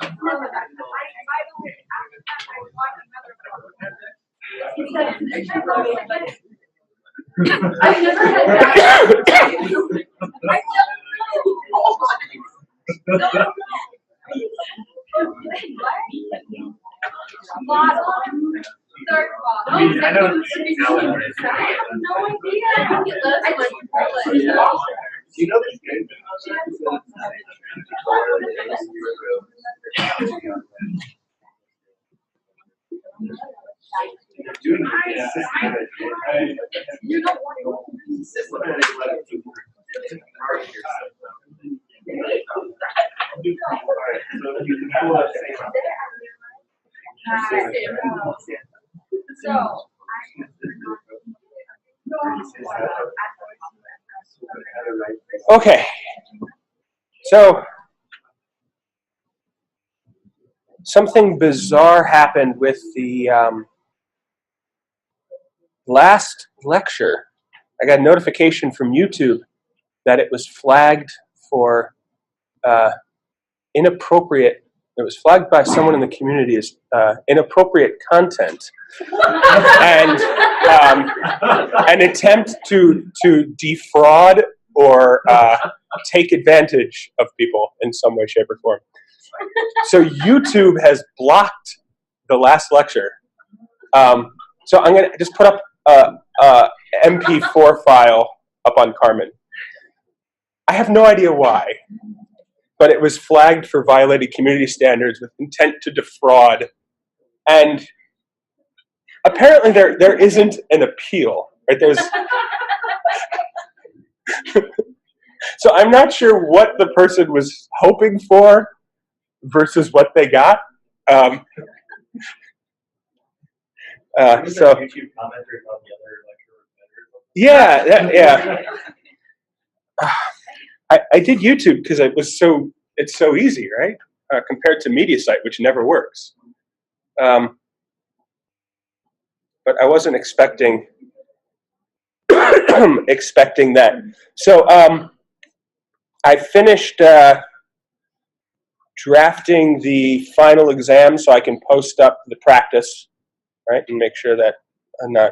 I've never had that. I know I have no idea. You know this game? Okay, so something bizarre happened with the last lecture. I got a notification from YouTube that it was flagged for inappropriate. It was flagged by someone in the community as inappropriate content, and an attempt to defraud or take advantage of people in some way, shape, or form. So YouTube has blocked the last lecture. So I'm going to just put up a MP4 file up on Carmen. I have no idea why, but it was flagged for violating community standards with intent to defraud. And apparently there isn't an appeal, right? There's so I'm not sure what the person was hoping for versus what they got. So YouTube commenters on the other lecture. yeah. I did YouTube because it's so easy, right? Compared to MediaSite, which never works. But I wasn't expecting that. So I finished drafting the final exam so I can post up the practice, right, and make sure that I'm not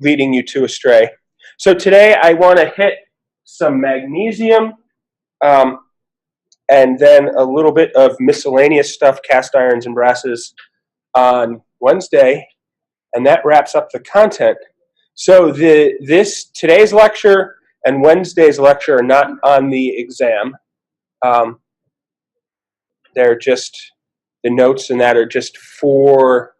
leading you to astray. So today I want to hit some magnesium and then a little bit of miscellaneous stuff, cast irons and brasses, on Wednesday, and that wraps up the content. So today's lecture and Wednesday's lecture are not on the exam. They're just, the notes and that are just for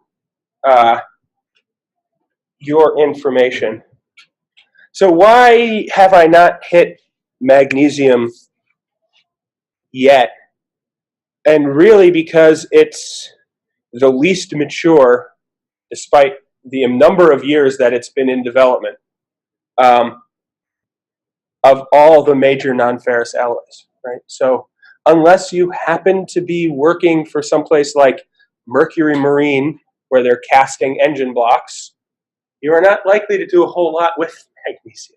your information. So why have I not hit magnesium yet? And really because it's the least mature, despite the number of years that it's been in development, of all the major non-ferrous alloys, right? So unless you happen to be working for someplace like Mercury Marine, where they're casting engine blocks, you are not likely to do a whole lot with magnesium.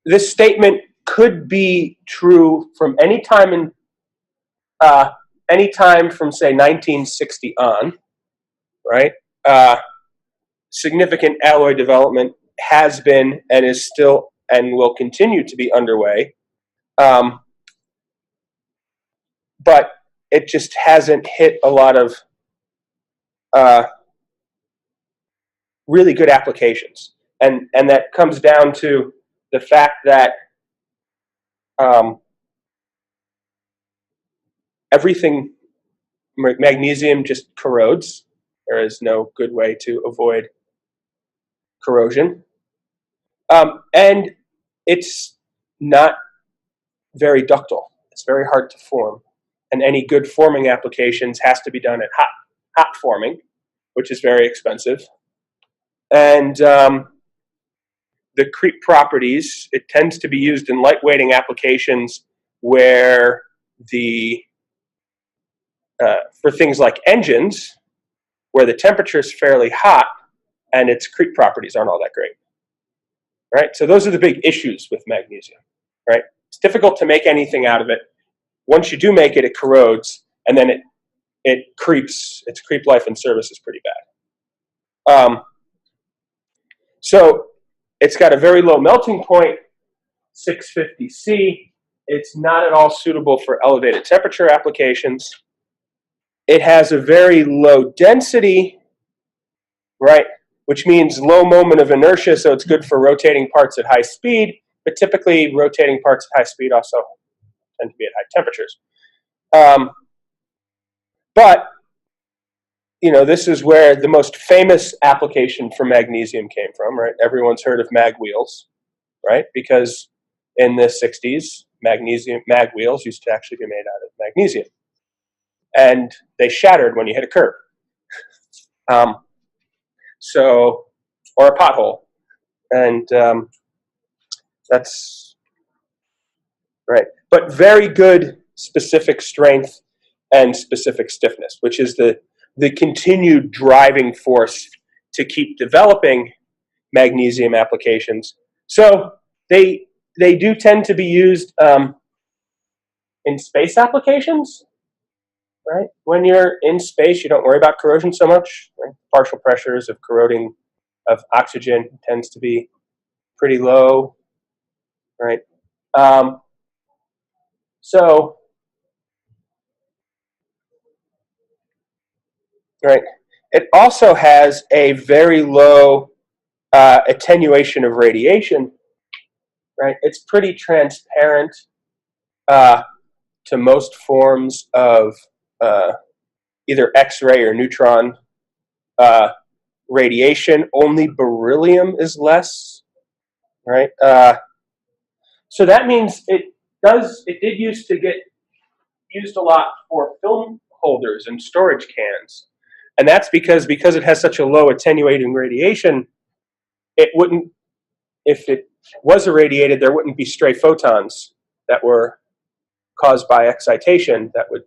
This statement could be true from any time from say 1960 on, right? Significant alloy development has been and is still and will continue to be underway, but it just hasn't hit a lot of really good applications, and that comes down to the fact that everything magnesium just corrodes. There is no good way to avoid corrosion, and it's not very ductile. It's very hard to form, and any good forming applications has to be done at hot forming, which is very expensive. And the creep properties, it tends to be used in lightweighting applications where for things like engines, where the temperature is fairly hot and its creep properties aren't all that great. right? So those are the big issues with magnesium, right? It's difficult to make anything out of it. Once you do make it, it corrodes, and then it creeps. Its creep life and service is pretty bad. So it's got a very low melting point, 650 C. It's not at all suitable for elevated temperature applications. It has a very low density, right, which means low moment of inertia, so it's good for rotating parts at high speed, but typically rotating parts at high speed also tend to be at high temperatures. But, you know, this is where the most famous application for magnesium came from, right? Everyone's heard of mag wheels, right? Because in the 60s, mag wheels used to actually be made out of magnesium. And they shattered when you hit a curb. Or a pothole. And that's right. But very good specific strength and specific stiffness, which is the continued driving force to keep developing magnesium applications. So they do tend to be used in space applications, right? When you're in space, you don't worry about corrosion so much. Right? Partial pressures of corroding of oxygen tends to be pretty low, right? Right. It also has a very low attenuation of radiation, right? It's pretty transparent to most forms of either X-ray or neutron radiation. Only beryllium is less, right? So that means it did used to get used a lot for film holders and storage cans. And that's because it has such a low attenuating radiation, it wouldn't, if it was irradiated, there wouldn't be stray photons that were caused by excitation that would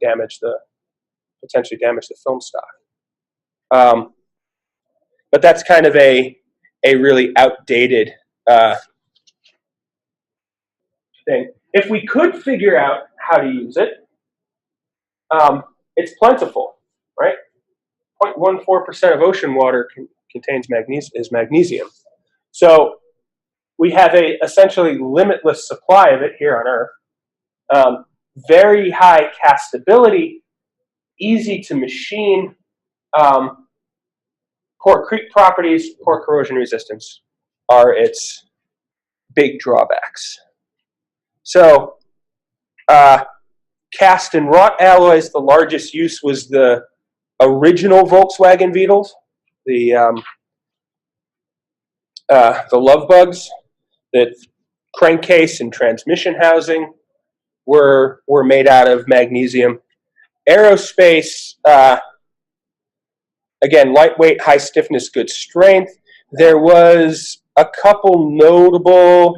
potentially damage the film stock. But that's kind of a really outdated thing. If we could figure out how to use it, it's plentiful, right? 0.14% of ocean water contains magnesium. So we have a essentially limitless supply of it here on Earth. Very high castability, easy to machine, poor creep properties, poor corrosion resistance are its big drawbacks. So cast and wrought alloys, the largest use was the original Volkswagen Beetles, the love bugs, the crankcase and transmission housing were made out of magnesium. Aerospace, again, lightweight, high stiffness, good strength. There was a couple notable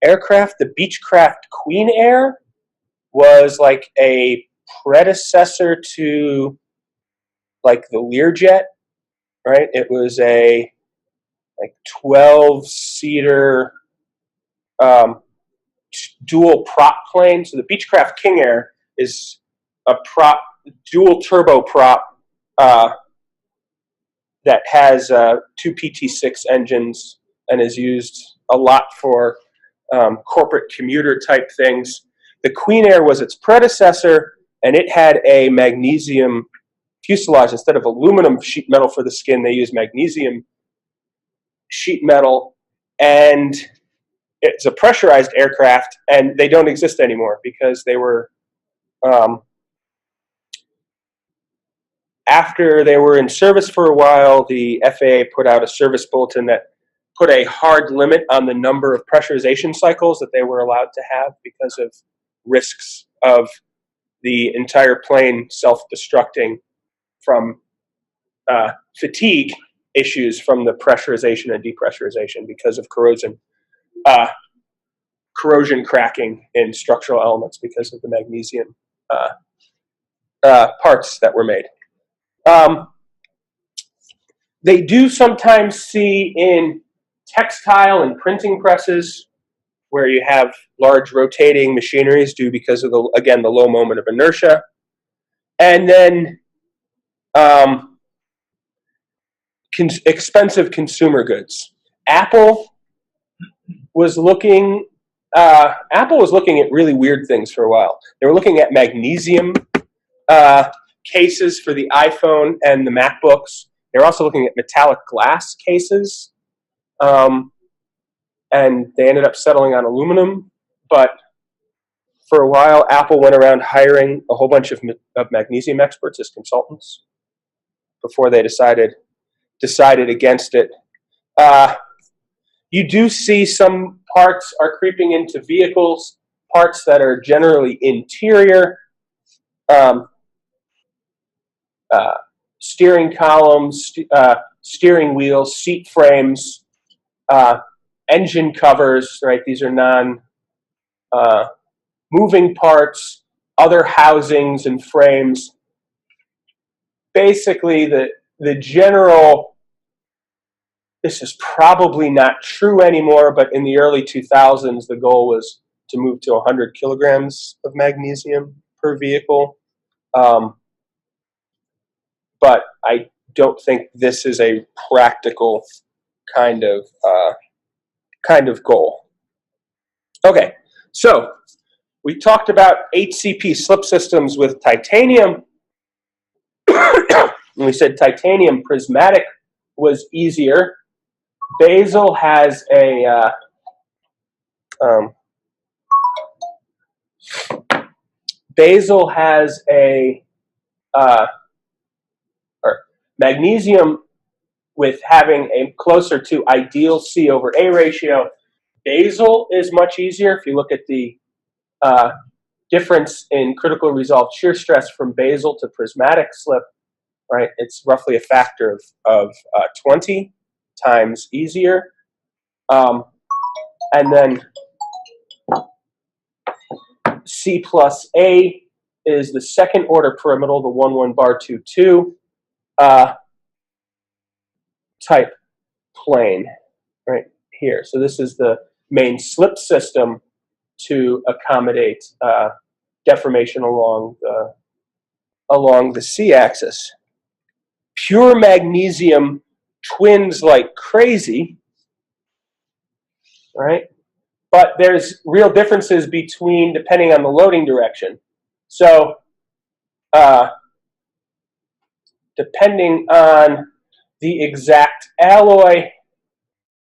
aircraft. The Beechcraft Queen Air was like a predecessor to like the Learjet, right? It was a like 12-seater dual prop plane. So the Beechcraft King Air is a dual turbo prop that has 2 PT6 engines and is used a lot for corporate commuter type things. The Queen Air was its predecessor, and it had a magnesium fuselage. Instead of aluminum sheet metal for the skin, they used magnesium sheet metal, and it's a pressurized aircraft, and they don't exist anymore because they were after they were in service for a while, the FAA put out a service bulletin that put a hard limit on the number of pressurization cycles that they were allowed to have because of risks of the entire plane self-destructing from fatigue issues from the pressurization and depressurization because of corrosion cracking in structural elements because of the magnesium parts that were made. They do sometimes see in textile and printing presses, where you have large rotating machineries due because of, again, the low moment of inertia. And then expensive consumer goods. Apple was looking at really weird things for a while. They were looking at magnesium cases for the iPhone and the MacBooks. They were also looking at metallic glass cases. And they ended up settling on aluminum. But for a while, Apple went around hiring a whole bunch of magnesium experts as consultants before they decided against it. You do see some parts are creeping into vehicles, parts that are generally interior, steering columns, steering wheels, seat frames, engine covers, right? These are moving parts, other housings and frames. Basically, the general, this is probably not true anymore, but in the early 2000s, the goal was to move to 100 kilograms of magnesium per vehicle. But I don't think this is a practical kind of goal. Okay, so we talked about HCP slip systems with titanium. And we said titanium prismatic was easier. Basel has a or magnesium with having a closer to ideal C over A ratio. Basel is much easier. If you look at the difference in critical resolved shear stress from basal to prismatic slip, right? It's roughly a factor of 20 times easier. And then C plus A is the second order pyramidal, the 1,1 bar 2,2 type plane right here. So this is the main slip system to accommodate deformation along the C-axis. Pure magnesium twins like crazy, right? But there's real differences between, depending on the loading direction. So depending on the exact alloy,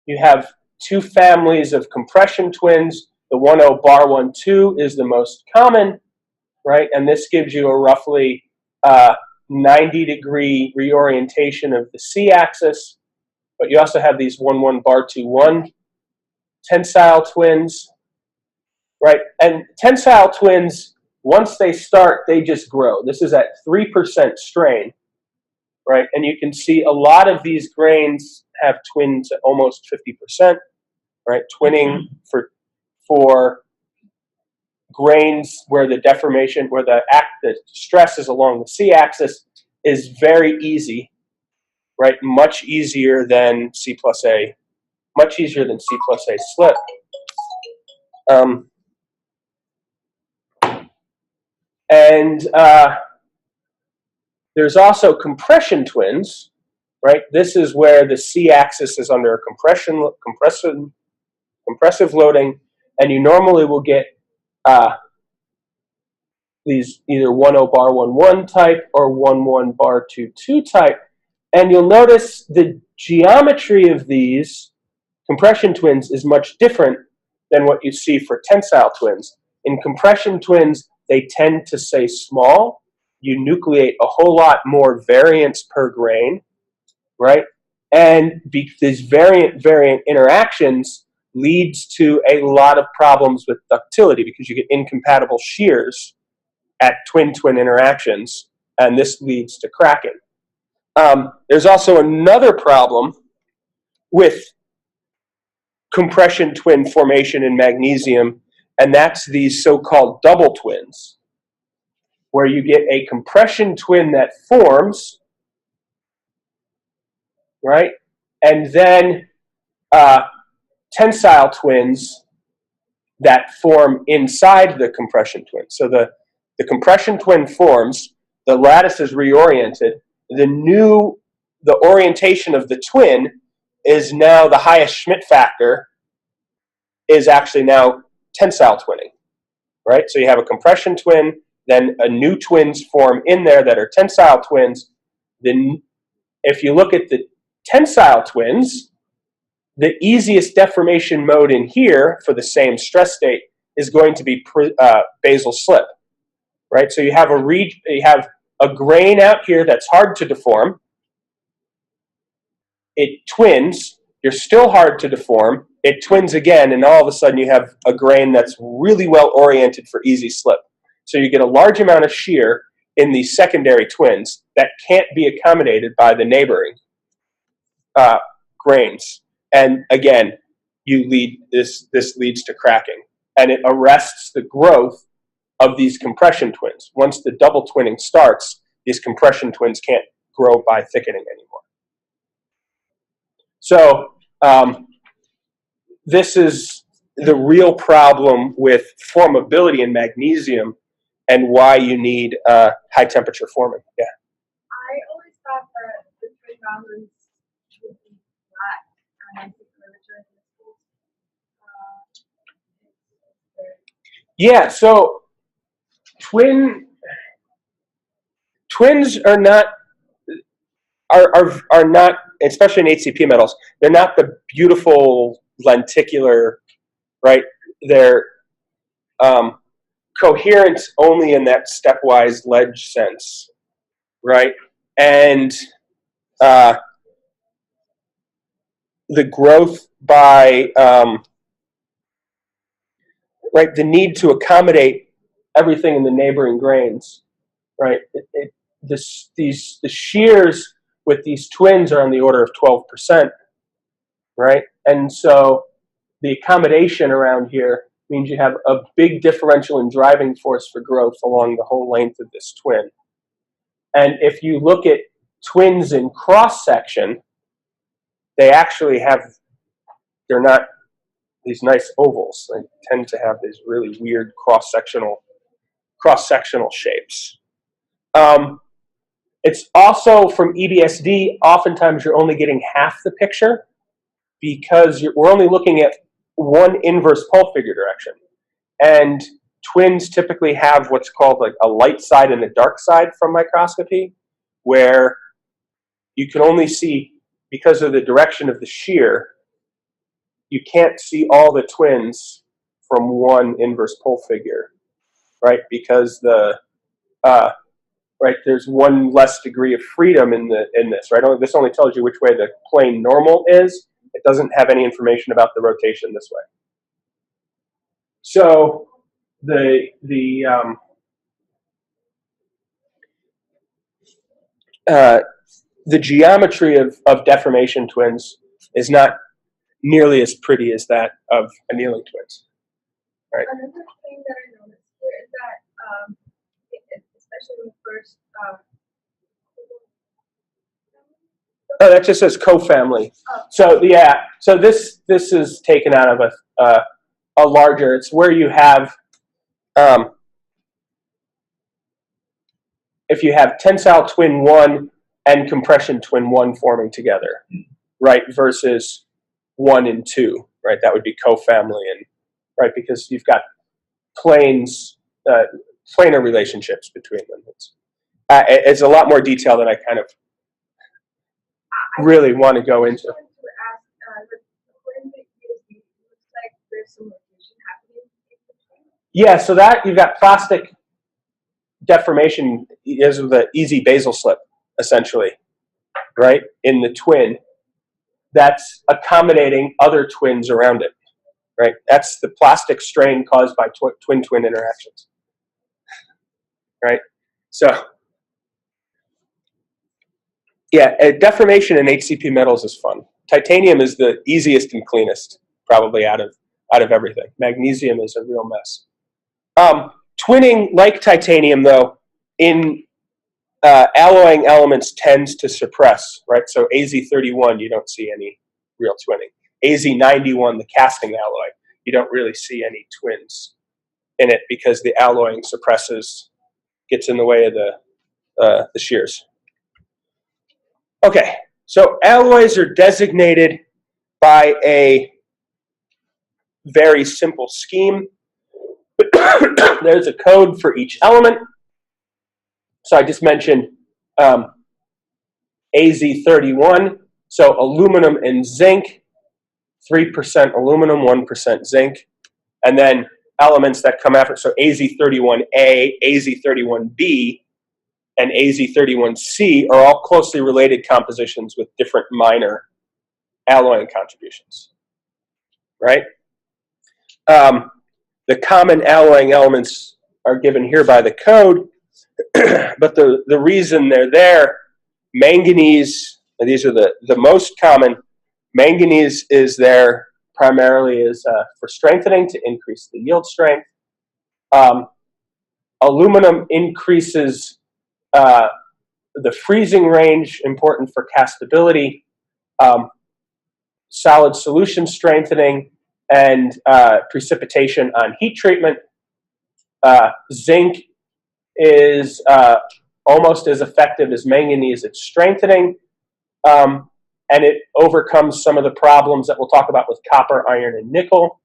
you have two families of compression twins. The 1,0 bar 1,2 is the most common, right? And this gives you a roughly 90-degree reorientation of the C-axis. But you also have these 1,1 bar 2,1 tensile twins, right? And tensile twins, once they start, they just grow. This is at 3% strain, right? And you can see a lot of these grains have twins at almost 50%, right? Twinning for grains where the deformation, where the stress is along the C-axis is very easy, right? Much easier than C plus A, much easier than C plus A slip. There's also compression twins, right? This is where the C-axis is under compressive loading, and you normally will get these either 1,0 bar 1,1 type or 1,1 bar 2,2 type. And you'll notice the geometry of these compression twins is much different than what you see for tensile twins. In compression twins, they tend to stay small. You nucleate a whole lot more variance per grain, right? And these variant interactions leads to a lot of problems with ductility because you get incompatible shears at twin-twin interactions, and this leads to cracking. There's also another problem with compression twin formation in magnesium, and that's these so-called double twins, where you get a compression twin that forms, right? And then tensile twins that form inside the compression twin. So the compression twin forms, the lattice is reoriented, the orientation of the twin is now the highest Schmidt factor is actually now tensile twinning, right? So you have a compression twin, then a new twins form in there that are tensile twins. Then if you look at the tensile twins, the easiest deformation mode in here for the same stress state is going to be basal slip, right? So you have a grain out here that's hard to deform. It twins. You're still hard to deform. It twins again, and all of a sudden you have a grain that's really well oriented for easy slip. So you get a large amount of shear in these secondary twins that can't be accommodated by the neighboring grains. And again, this leads to cracking, and it arrests the growth of these compression twins. Once the double twinning starts, these compression twins can't grow by thickening anymore. So this is the real problem with formability in magnesium and why you need high temperature forming. Yeah. I always thought that the twin boundaries would be flat and curvature Yeah, so twins are not, especially in HCP metals, they're not the beautiful lenticular, right? They're coherent only in that stepwise ledge sense, right? And the growth by, right, the need to accommodate everything in the neighboring grains, right? The shears with these twins are on the order of 12%, right? And so the accommodation around here means you have a big differential in driving force for growth along the whole length of this twin. And if you look at twins in cross-section, they actually they're not these nice ovals. They tend to have these really weird cross-sectional shapes. It's also from EBSD, oftentimes you're only getting half the picture because we're only looking at one inverse pole figure direction. And twins typically have what's called like a light side and a dark side from microscopy, where you can only see, because of the direction of the shear, you can't see all the twins from one inverse pole figure, right? Because there's one less degree of freedom in this, right? This only tells you which way the plane normal is. It doesn't have any information about the rotation this way. So the geometry of deformation twins is not nearly as pretty as that of annealing twins. Right. Another thing that I noticed here is that, especially when first. Oh, that just says co-family. Oh. So yeah, so this is taken out of a larger. It's where you have if you have tensile twin 1 and compression twin 1 forming together, right, versus 1 and 2, right? That would be co-family, and right, because you've got planar relationships between them. It's a lot more detail than I kind of really want to go into. Yeah, so that you've got plastic deformation is with the easy basal slip, essentially, right, in the twin. That's accommodating other twins around it, right? That's the plastic strain caused by twin-twin interactions, right? So, yeah, deformation in HCP metals is fun. Titanium is the easiest and cleanest, probably out of everything. Magnesium is a real mess. Twinning, like titanium, though, in alloying elements tends to suppress, right? So AZ31, you don't see any real twinning. AZ91, the casting alloy. You don't really see any twins in it because the alloying gets in the way of the shears. Okay, so alloys are designated by a very simple scheme. There's a code for each element. So I just mentioned AZ31, so aluminum and zinc, 3% aluminum, 1% zinc, and then elements that come after, so AZ31A, AZ31B, and AZ31C are all closely related compositions with different minor alloying contributions, right? The common alloying elements are given here by the code, but the reason they're there, manganese, and these are the most common. Manganese is there primarily for strengthening to increase the yield strength. Aluminum increases the freezing range, important for castability, solid solution strengthening, and precipitation on heat treatment. Zinc is almost as effective as manganese at strengthening, and it overcomes some of the problems that we'll talk about with copper, iron, and nickel.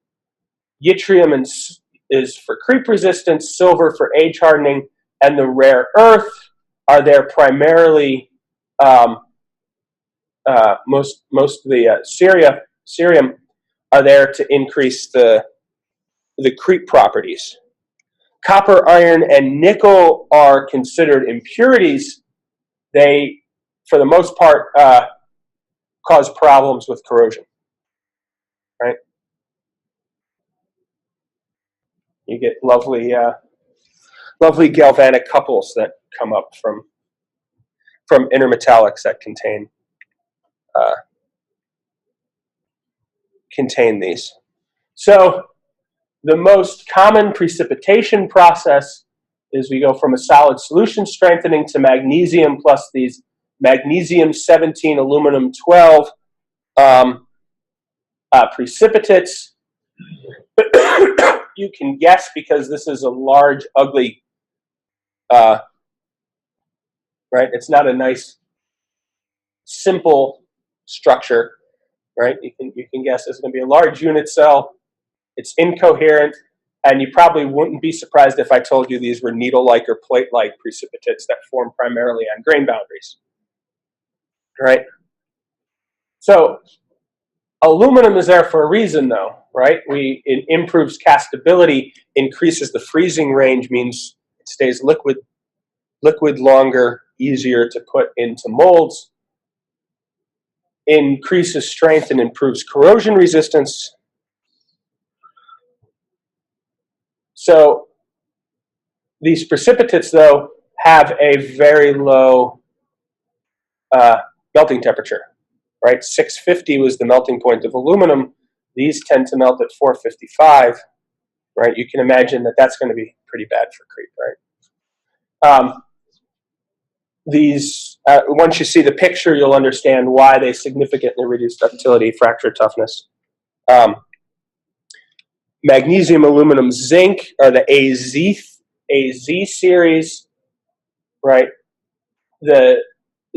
Yttrium is for creep resistance, silver for age hardening, and the rare earth are there primarily, most of the cerium are there to increase the creep properties. Copper, iron, and nickel are considered impurities. They, for the most part, cause problems with corrosion, right? You get lovely galvanic couples that come up from intermetallics that contain these. So the most common precipitation process is we go from a solid solution strengthening to magnesium plus these magnesium 17, aluminum 12 precipitates. You can guess because this is a large, ugly, right? It's not a nice, simple structure, right? You can guess it's going to be a large unit cell. It's incoherent, and you probably wouldn't be surprised if I told you these were needle-like or plate-like precipitates that form primarily on grain boundaries, right? So aluminum is there for a reason, though, right? It improves castability, increases the freezing range, means it stays liquid longer, easier to put into molds, increases strength and improves corrosion resistance. So these precipitates, though, have a very low melting temperature, right? 650 was the melting point of aluminum. These tend to melt at 455, right? You can imagine that that's going to be pretty bad for creep, right? Once you see the picture, you'll understand why they significantly reduce ductility, fracture toughness. Magnesium, aluminum, zinc are the AZ series, right? The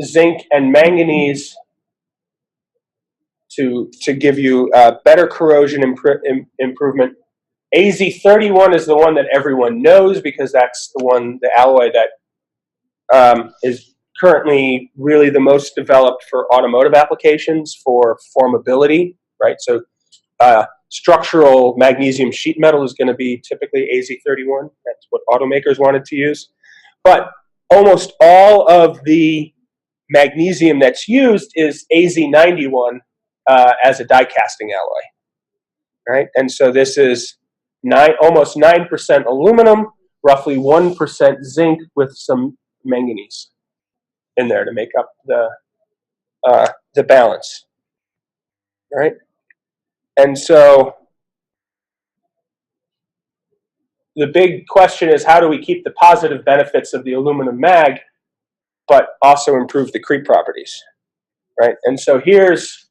zinc and manganese to give you better corrosion improvement. AZ31 is the one that everyone knows because that's the alloy that is currently really the most developed for automotive applications for formability, right? So structural magnesium sheet metal is going to be typically AZ31. That's what automakers wanted to use. But almost all of the magnesium that's used is AZ91 as a die casting alloy, right? And so this is almost 9% aluminum, roughly 1% zinc with some manganese in there to make up the balance, right? And so the big question is, how do we keep the positive benefits of the aluminum mag, but also improve the creep properties, right? And so here's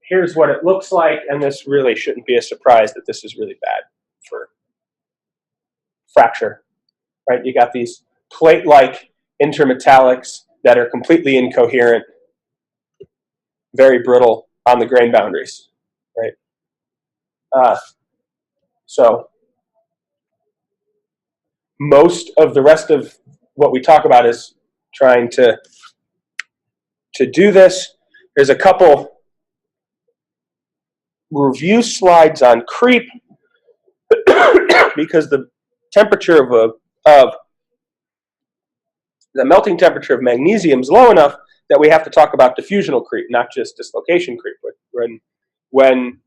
here's what it looks like, and this really shouldn't be a surprise that this is really bad for fracture, right? You got these plate-like intermetallics that are completely incoherent, very brittle on the grain boundaries, right? So most of the rest of what we talk about is trying to do this. There's a couple review slides on creep because the temperature of the melting temperature of magnesium is low enough that we have to talk about diffusional creep, not just dislocation creep. When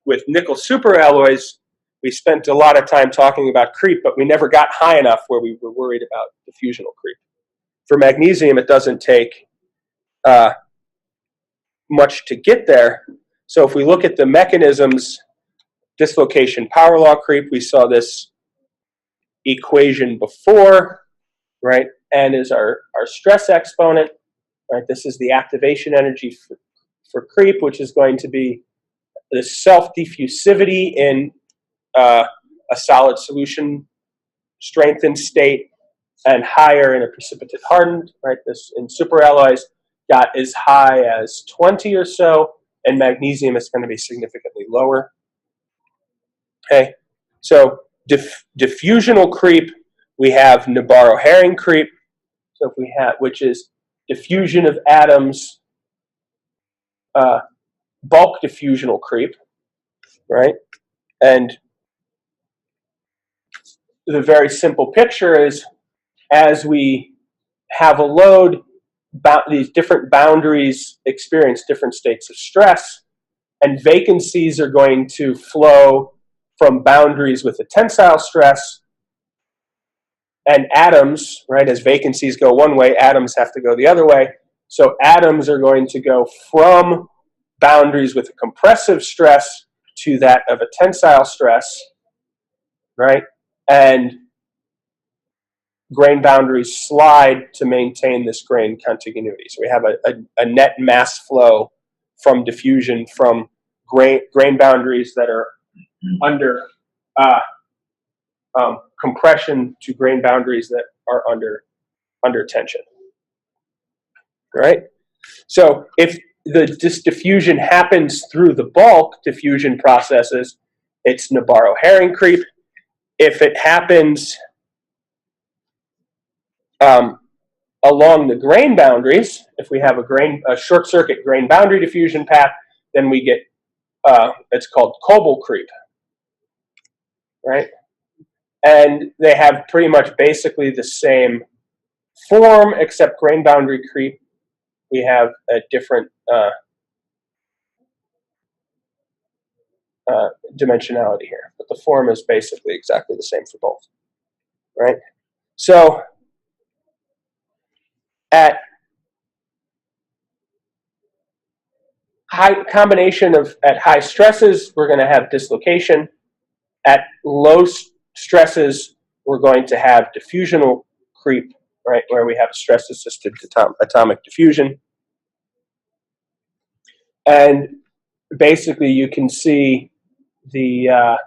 with nickel superalloys, we spent a lot of time talking about creep, but we never got high enough where we were worried about diffusional creep. For magnesium, it doesn't take much to get there. So if we look at the mechanisms, dislocation power law creep, we saw this equation before, right? N is our stress exponent, right? This is the activation energy for creep, which is going to be the self-diffusivity in a solid solution strengthened state and higher in a precipitate hardened, right? This in superalloys got as high as 20 or so, and magnesium is going to be significantly lower. Okay, so diffusional creep, we have Nabarro-Herring creep. So if we have, which is diffusion of atoms, bulk diffusional creep, right? And the very simple picture is as we have a load, these different boundaries experience different states of stress, and vacancies are going to flow from boundaries with a tensile stress, and atoms, right, as vacancies go one way, atoms have to go the other way. So atoms are going to go from boundaries with a compressive stress to that of a tensile stress, right? And grain boundaries slide to maintain this grain contiguity. So we have a net mass flow from diffusion from grain boundaries that are under compression to grain boundaries that are under tension. Right? So if this diffusion happens through the bulk diffusion processes, it's Nabarro-Herring creep. If it happens along the grain boundaries, if we have a short circuit grain boundary diffusion path, then we get it's called Cobble creep, right? And they have pretty much basically the same form, except grain boundary creep, we have a different dimensionality here, but the form is basically exactly the same for both, right? So at high stresses, we're going to have dislocation. At low stresses, we're going to have diffusional creep, right, where we have stress-assisted atomic diffusion. And basically, you can see the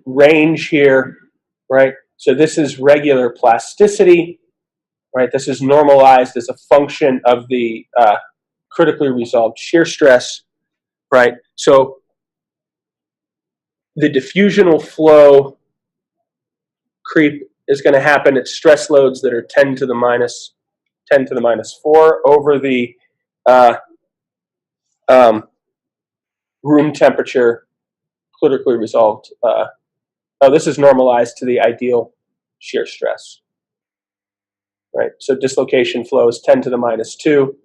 range here, right? So this is regular plasticity, right? This is normalized as a function of the critically resolved shear stress, right? So the diffusional flow creep is going to happen at stress loads that are 10 to the minus 4 over the room temperature critically resolved. This is normalized to the ideal shear stress, right? So dislocation flow is 10 to the minus 2.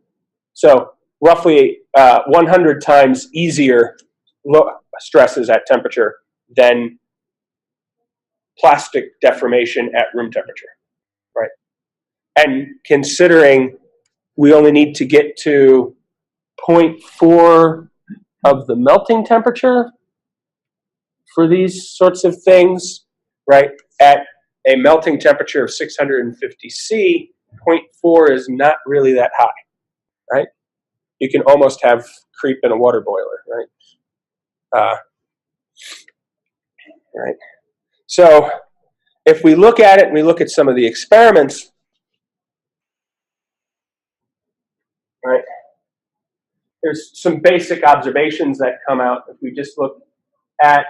So roughly 100 times easier stresses at temperature than plastic deformation at room temperature, right? And considering we only need to get to 0.4 of the melting temperature for these sorts of things, right? At a melting temperature of 650 C, 0.4 is not really that high, right? You can almost have creep in a water boiler, right? Right. So if we look at it and we look at some of the experiments, right, there's some basic observations that come out. If we just look at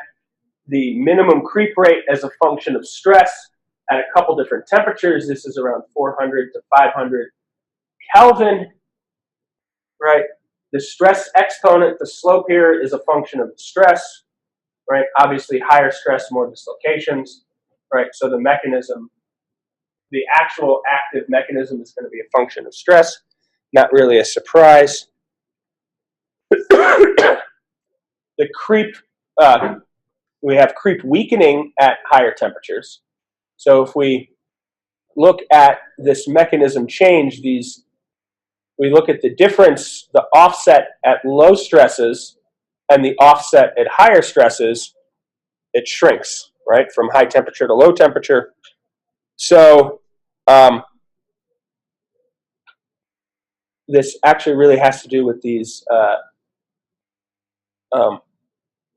the minimum creep rate as a function of stress at a couple different temperatures, this is around 400 to 500 Kelvin, right? The stress exponent, the slope here, is a function of the stress, right? Obviously, higher stress, more dislocations, right? So the mechanism, the actual active mechanism is going to be a function of stress, not really a surprise. The creep, we have creep weakening at higher temperatures. So if we look at this mechanism change, we look at the difference, the offset at low stresses and the offset at higher stresses, it shrinks, right, from high temperature to low temperature. So this actually really has to do with these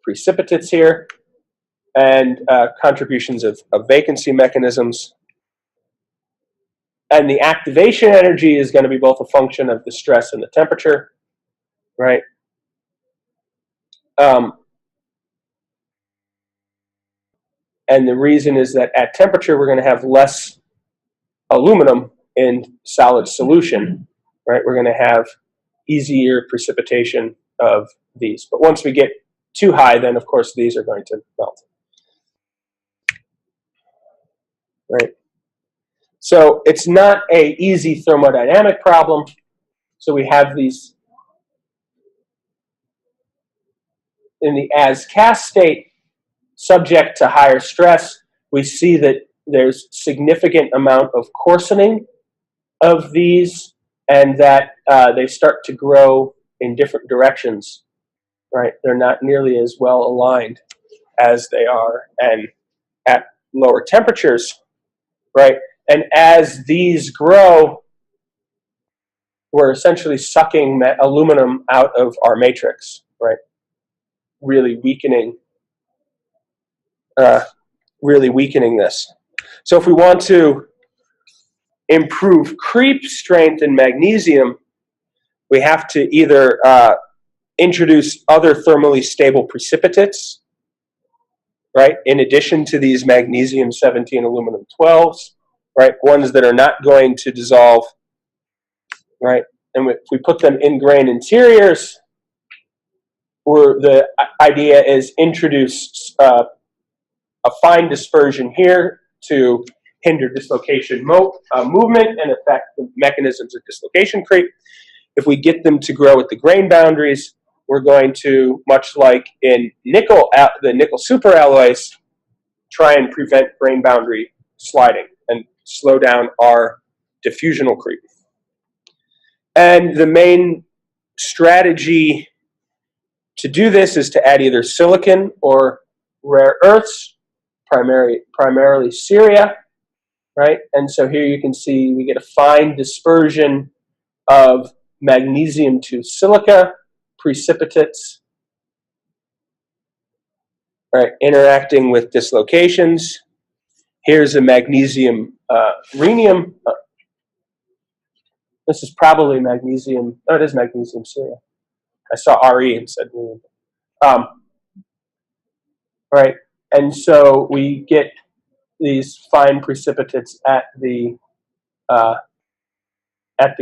precipitates here and contributions of vacancy mechanisms. And the activation energy is going to be both a function of the stress and the temperature, right? And the reason is that at temperature, we're going to have less aluminum in solid solution, right? We're going to have easier precipitation of these. But once we get too high, then of course these are going to melt, right? So it's not an easy thermodynamic problem. So we have these in the as-cast state, subject to higher stress. We see that there's significant amount of coarsening of these, and that they start to grow in different directions, right? They're not nearly as well aligned as they are and at lower temperatures, right? And as these grow, we're essentially sucking aluminum out of our matrix, right? Really weakening this. So if we want to improve creep strength in magnesium, we have to either introduce other thermally stable precipitates, right, in addition to these magnesium 17 aluminum 12s, right, ones that are not going to dissolve, right, and if we put them in grain interiors, the idea is introduce a fine dispersion here to hinder dislocation movement and affect the mechanisms of dislocation creep. If we get them to grow at the grain boundaries, we're going to, much like in nickel, the nickel superalloys, try and prevent grain boundary sliding and slow down our diffusional creep. And the main strategy to do this is to add either silicon or rare earths, primarily ceria, right? And so here you can see we get a fine dispersion of magnesium to silica precipitates, right, interacting with dislocations. Here's a magnesium rhenium. This is probably magnesium. Oh, it is magnesium ceria. I saw Re and said rhenium. Right, and so we get these fine precipitates at the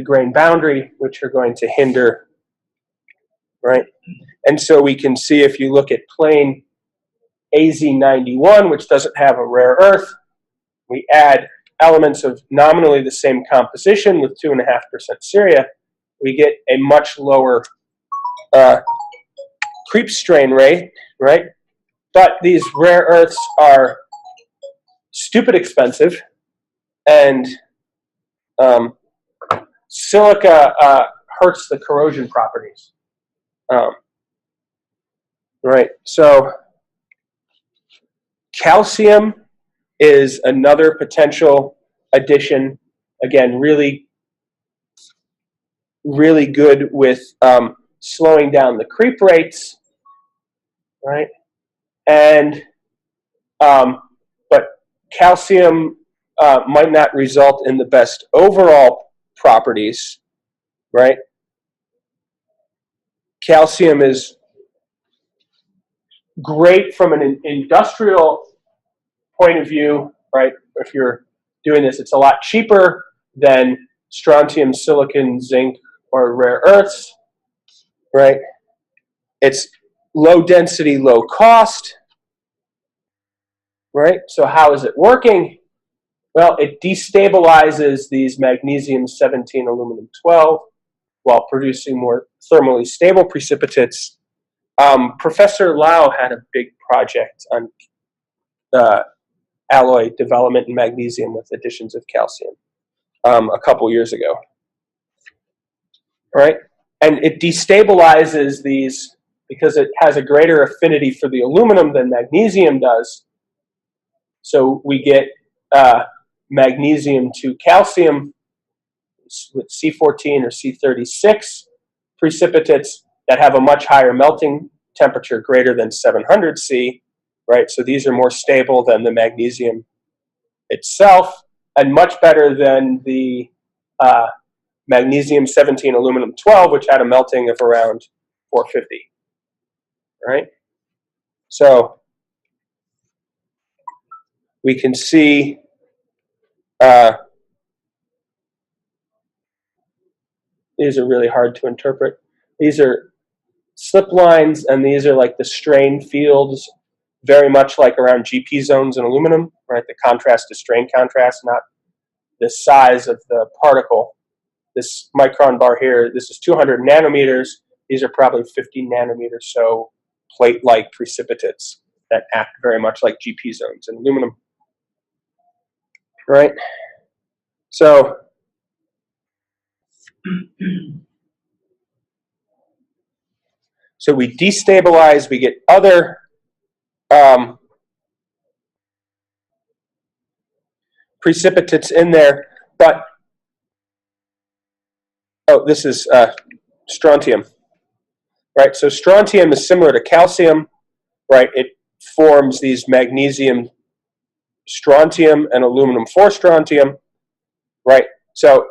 grain boundary, which are going to hinder, right? And so we can see if you look at plain AZ91, which doesn't have a rare earth, we add elements of nominally the same composition with 2.5% ceria, we get a much lower creep strain rate, right? But these rare earths are stupid expensive, and silica hurts the corrosion properties. Right, so calcium is another potential addition. Again, really really good with slowing down the creep rates, right? And but calcium might not result in the best overall properties, right? Calcium is great from an industrial point of view, right? If you're doing this, it's a lot cheaper than strontium, silicon, zinc, or rare earths, right? It's low density, low cost, right? So how is it working? Well, it destabilizes these magnesium 17, aluminum 12 while producing more thermally stable precipitates. Professor Lau had a big project on alloy development in magnesium with additions of calcium a couple years ago, right? And it destabilizes these because it has a greater affinity for the aluminum than magnesium does. So we get magnesium to calcium with C14 or C36 precipitates that have a much higher melting temperature, greater than 700 C, right? So these are more stable than the magnesium itself, and much better than the magnesium 17, aluminum 12, which had a melting of around 450, right? So we can see these are really hard to interpret. These are slip lines, and these are like the strain fields, very much like around GP zones in aluminum, right? The contrast is strain contrast, not the size of the particle. This micron bar here, this is 200 nanometers. These are probably 50 nanometers, so plate-like precipitates that act very much like GP zones in aluminum, right? So we destabilize, we get other precipitates in there, but this is strontium, right? So strontium is similar to calcium, right? It forms these magnesium strontium and aluminum 4 strontium, right? So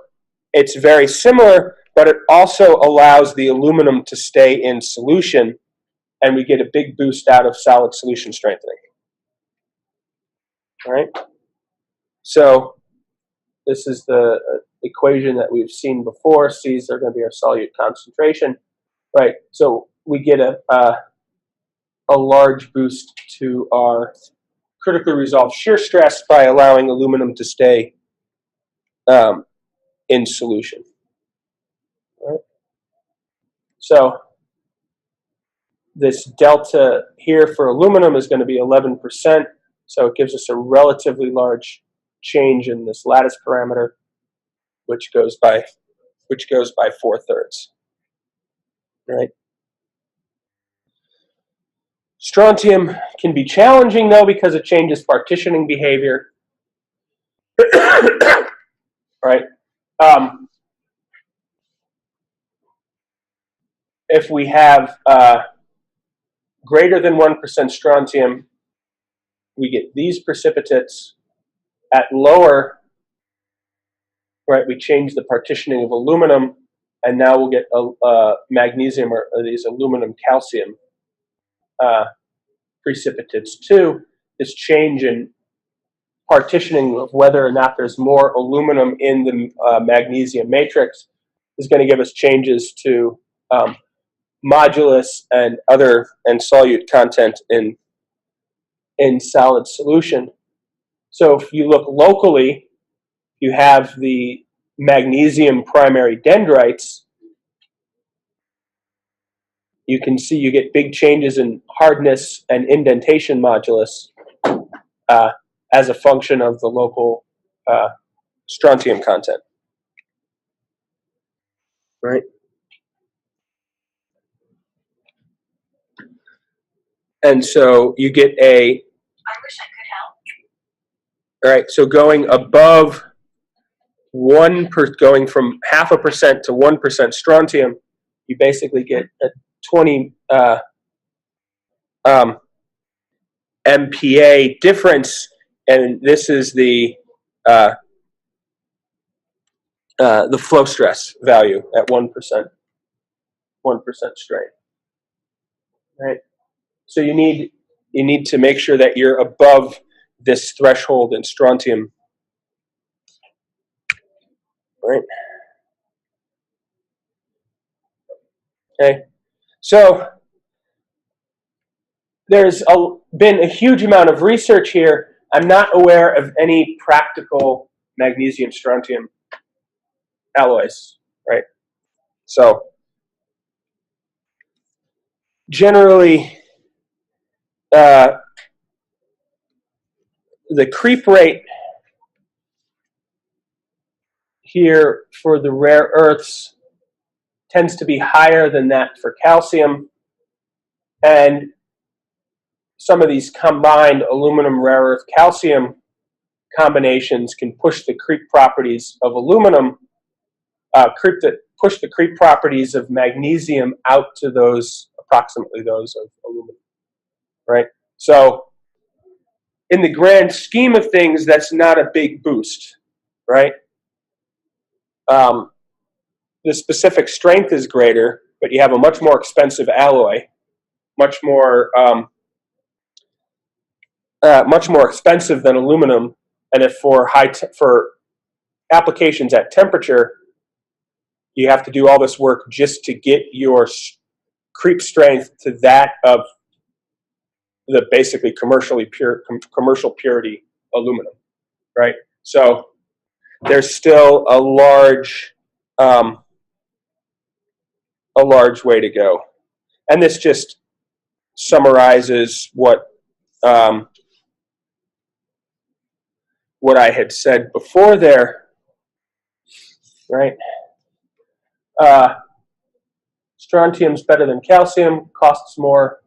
it's very similar, but it also allows the aluminum to stay in solution, and we get a big boost out of solid solution strengthening, right? So this is the equation that we've seen before. C's are going to be our solute concentration, right? So we get a large boost to our critically resolved shear stress by allowing aluminum to stay in solution, right? So this delta here for aluminum is going to be 11%, so it gives us a relatively large change in this lattice parameter, which goes by 4/3, right? Strontium can be challenging though because it changes partitioning behavior, right? If we have greater than 1% strontium, we get these precipitates. At lower, right, we change the partitioning of aluminum, and now we'll get magnesium or these aluminum calcium precipitates too. This change in partitioning of whether or not there's more aluminum in the magnesium matrix is going to give us changes to modulus and other and solute content in solid solution. So if you look locally, you have the magnesium primary dendrites. You can see you get big changes in hardness and indentation modulus as a function of the local strontium content, right? And so you get a, I wish I could help. All right, so going above going from 0.5% to 1% strontium, you basically get a 20 MPa difference, and this is the flow stress value at 1% strain. Right. So you need to make sure that you're above this threshold in strontium. Right. Okay. So there's been a huge amount of research here. I'm not aware of any practical magnesium strontium alloys, right? So generally, the creep rate here for the rare earths tends to be higher than that for calcium, and some of these combined aluminum rare earth calcium combinations can push the creep properties of aluminum, push the creep properties of magnesium out to approximately those of aluminum, right? So in the grand scheme of things, that's not a big boost, right? The specific strength is greater, but you have a much more expensive alloy, much more expensive than aluminum. And if for for applications at temperature, you have to do all this work just to get your creep strength to that of the basically commercial purity aluminum, right? So there's still a large way to go, and this just summarizes what I had said before there, right? Strontium's better than calcium, costs more.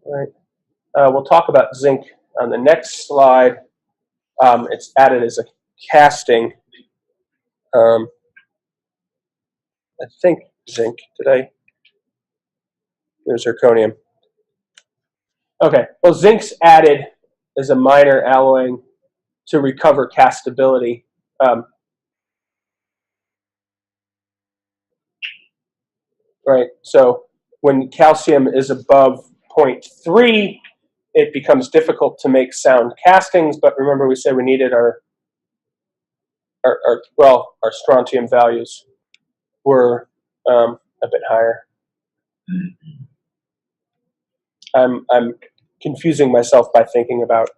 Right. We'll talk about zinc on the next slide. It's added as a casting. I think zinc. There's zirconium. Okay. Well, zinc's added as a minor alloying to recover castability. Right. So when calcium is above 0.3, it becomes difficult to make sound castings. But remember, we said we needed our strontium values were a bit higher. I'm confusing myself by thinking about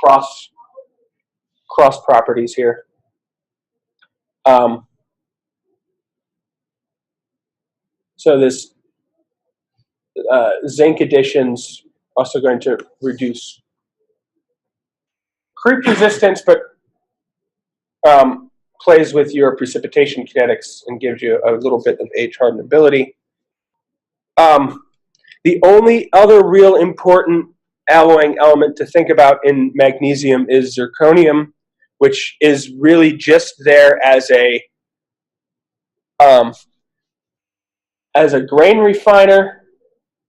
cross properties here. So this zinc addition's also going to reduce creep resistance, but plays with your precipitation kinetics and gives you a little bit of H hardenability. The only other real important alloying element to think about in magnesium is zirconium, which is really just there as a grain refiner,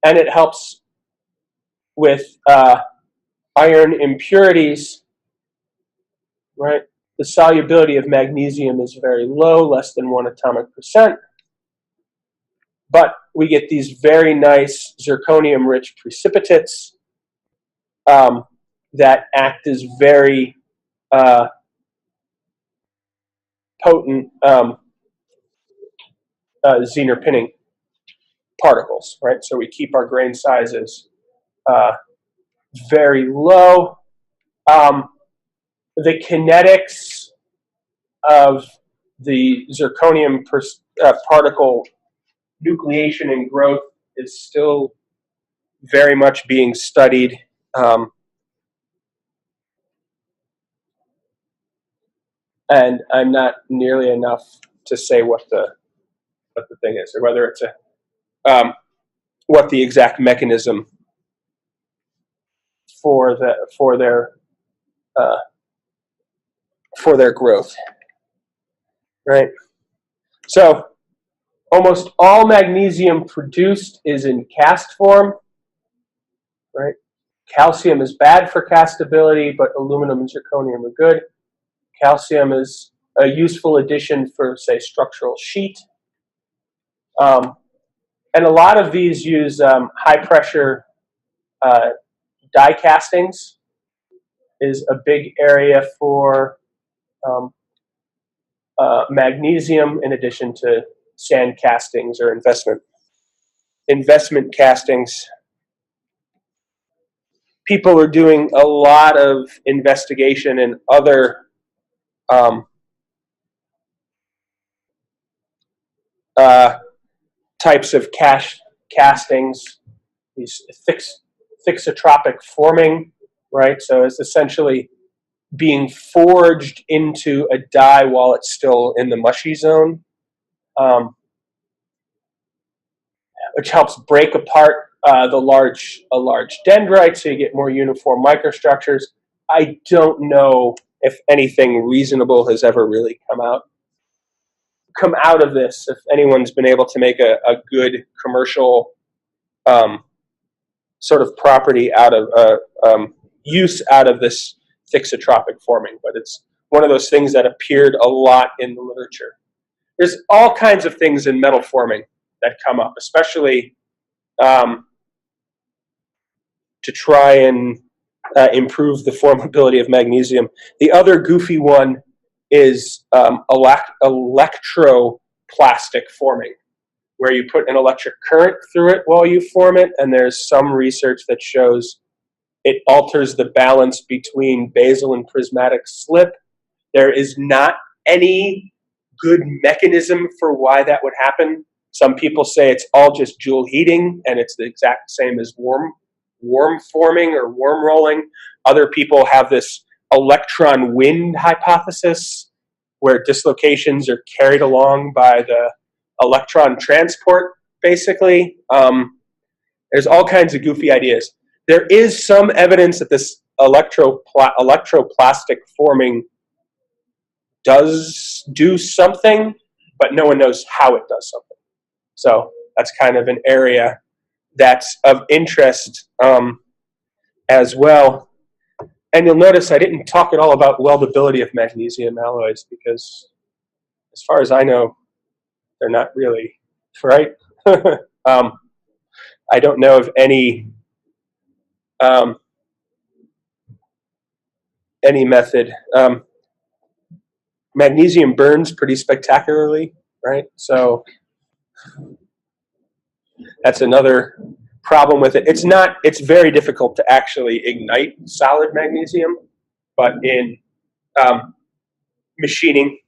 and it helps with iron impurities, right? The solubility of magnesium is very low, less than 1 atomic percent. But we get these very nice zirconium-rich precipitates that act as very potent Zener pinning particles, right? So we keep our grain sizes very low. The kinetics of the zirconium particle nucleation and growth is still very much being studied. And I'm not nearly enough to say what the thing is, or whether it's what the exact mechanism for their growth, right? So almost all magnesium produced is in cast form, right? Calcium is bad for castability, but aluminum and zirconium are good. Calcium is a useful addition for, say, structural sheet. And a lot of these use high-pressure die castings is a big area for magnesium, in addition to sand castings or investment castings. People are doing a lot of investigation in other types of castings, these thixotropic forming, right? So it's essentially being forged into a die while it's still in the mushy zone, which helps break apart a large dendrite, so you get more uniform microstructures. I don't know if anything reasonable has ever really come out of this. If anyone's been able to make a good commercial sort of property out of use out of this thixotropic forming, but it's one of those things that appeared a lot in the literature. There's all kinds of things in metal forming that come up, especially to try and improve the formability of magnesium. The other goofy one is electroplastic forming, where you put an electric current through it while you form it, and there's some research that shows it alters the balance between basal and prismatic slip. There is not any good mechanism for why that would happen. Some people say it's all just Joule heating, and it's the exact same as worm forming or worm rolling. Other people have this electron wind hypothesis, where dislocations are carried along by the electron transport, basically. There's all kinds of goofy ideas. There is some evidence that this electroplastic forming does do something, but no one knows how it does something. So that's kind of an area that's of interest as well. And you'll notice I didn't talk at all about weldability of magnesium alloys, because as far as I know, they're not really, right? I don't know of any method. Magnesium burns pretty spectacularly, right? So that's another problem with it. It's very difficult to actually ignite solid magnesium, but in machining,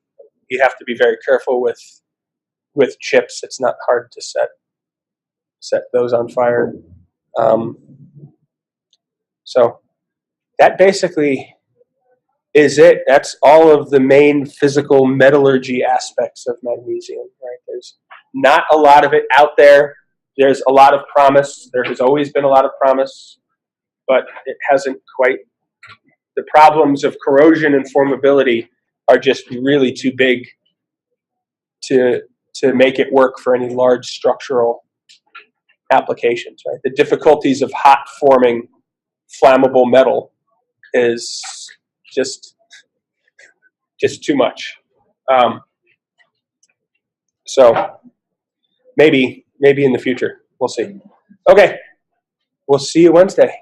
you have to be very careful with chips. It's not hard to set those on fire. So that basically is it. That's all of the main physical metallurgy aspects of magnesium, right? There's not a lot of it out there. There's a lot of promise. There has always been a lot of promise, but it hasn't quite. The problems of corrosion and formability are just really too big to make it work for any large structural applications, right? The difficulties of hot forming flammable metal is just too much. So maybe in the future, we'll see. Okay, we'll see you Wednesday.